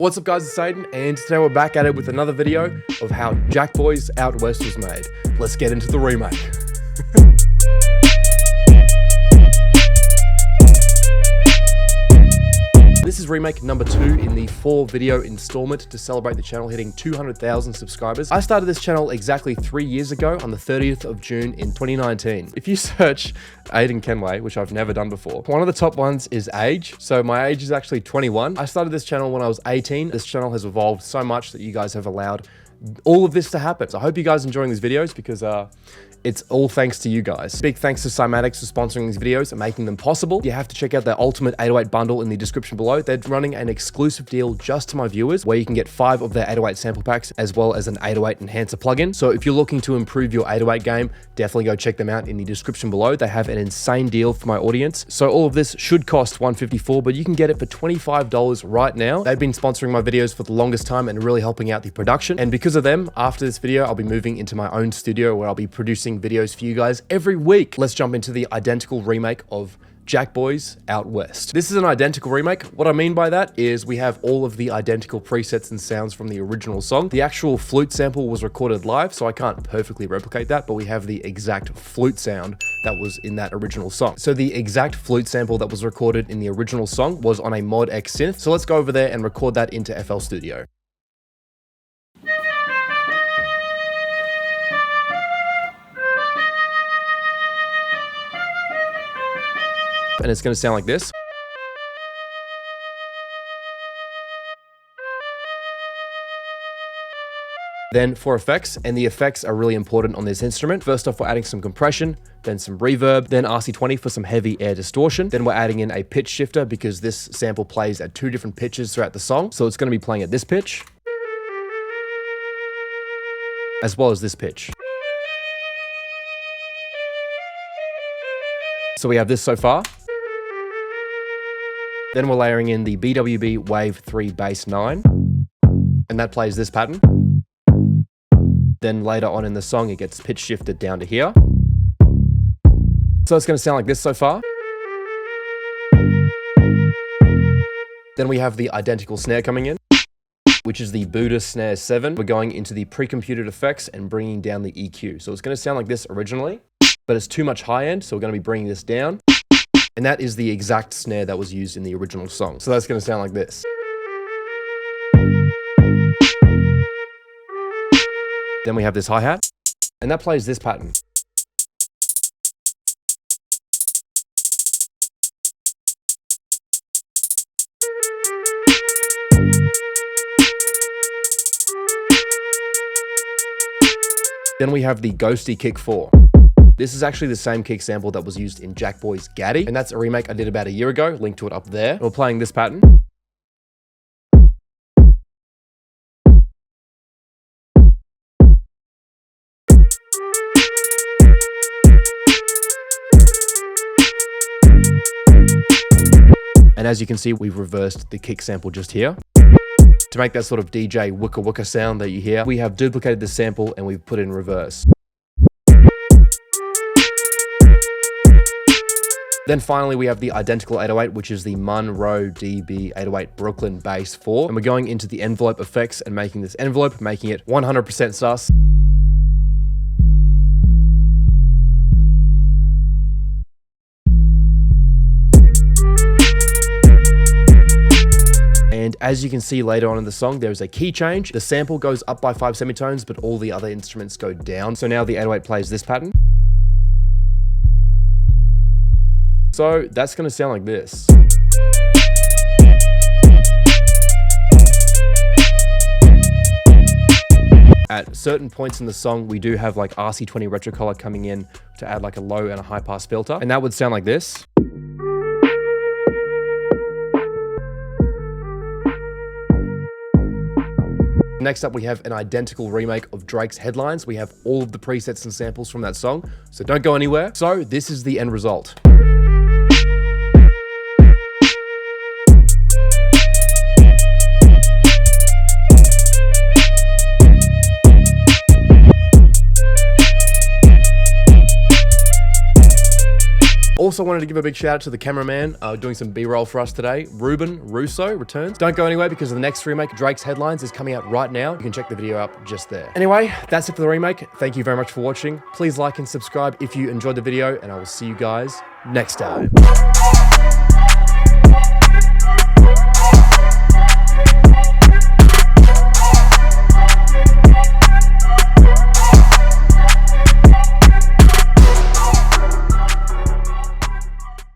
What's up guys, it's Aiden, and today we're back at it with another video of how JACKBOYS Out West was made. Let's get into the remake. This is remake number 2 in the 4 video installment to celebrate the channel hitting 200,000 subscribers. I started this channel exactly 3 years ago on the 30th of June in 2019. If you search Aiden Kenway, which I've never done before, one of the top ones is age. So my age is actually 21. I started this channel when I was 18. This channel has evolved so much that you guys have allowed all of this to happen. So I hope you guys are enjoying these videos because it's all thanks to you guys. Big thanks to Cymatics for sponsoring these videos and making them possible. You have to check out their ultimate 808 bundle in the description below. They're running an exclusive deal just to my viewers where you can get 5 of their 808 sample packs as well as an 808 enhancer plugin. So if you're looking to improve your 808 game, definitely go check them out in the description below. They have an insane deal for my audience. So all of this should cost $154, but you can get it for $25 right now. They've been sponsoring my videos for the longest time and really helping out the production. And because of them, after this video, I'll be moving into my own studio where I'll be producing videos for you guys every week. Let's jump into the identical remake of JACKBOYS Out West. This is an identical remake. What I mean by that is we have all of the identical presets and sounds from the original song. The actual flute sample was recorded live, so I can't perfectly replicate that, but we have the exact flute sound that was in that original song. So the exact flute sample that was recorded in the original song was on a Mod X synth. So let's go over there and record that into FL Studio. And it's going to sound like this. Then for effects, and the effects are really important on this instrument. First off, we're adding some compression, then some reverb, then RC20 for some heavy air distortion. Then we're adding in a pitch shifter because this sample plays at 2 different pitches throughout the song. So it's going to be playing at this pitch, as well as this pitch. So we have this so far. Then we're layering in the BWB Wave 3 Bass 9, and that plays this pattern. Then later on in the song, it gets pitch shifted down to here. So it's going to sound like this so far. Then we have the identical snare coming in, which is the Buddah Snare 7. We're going into the pre-computed effects and bringing down the EQ. So it's going to sound like this originally, but it's too much high end, so we're going to be bringing this down. And that is the exact snare that was used in the original song. So that's going to sound like this. Then we have this hi-hat, and that plays this pattern. Then we have the Ghosty Kick 4. This is actually the same kick sample that was used in JACKBOYS Gaddy, and that's a remake I did about a year ago. Link to it up there. We're playing this pattern. And as you can see, we've reversed the kick sample just here. To make that sort of DJ wicka wicka sound that you hear, we have duplicated the sample and we've put it in reverse. Then finally, we have the identical 808, which is the Monroe DB 808 Brooklyn Bass 4. And we're going into the envelope effects and making this envelope, making it 100% sus. And as you can see later on in the song, there's a key change. The sample goes up by 5 semitones, but all the other instruments go down. So now the 808 plays this pattern. So that's going to sound like this. At certain points in the song, we do have like RC20 retro color coming in to add like a low and a high pass filter. And that would sound like this. Next up, we have an identical remake of Drake's Headlines. We have all of the presets and samples from that song, so don't go anywhere. So this is the end result. Also wanted to give a big shout out to the cameraman doing some B-roll for us today. Ruben Russo returns. Don't go anywhere because the next remake, Drake's Headlines, is coming out right now. You can check the video up just there. Anyway, that's it for the remake. Thank you very much for watching. Please like and subscribe if you enjoyed the video, and I will see you guys next time.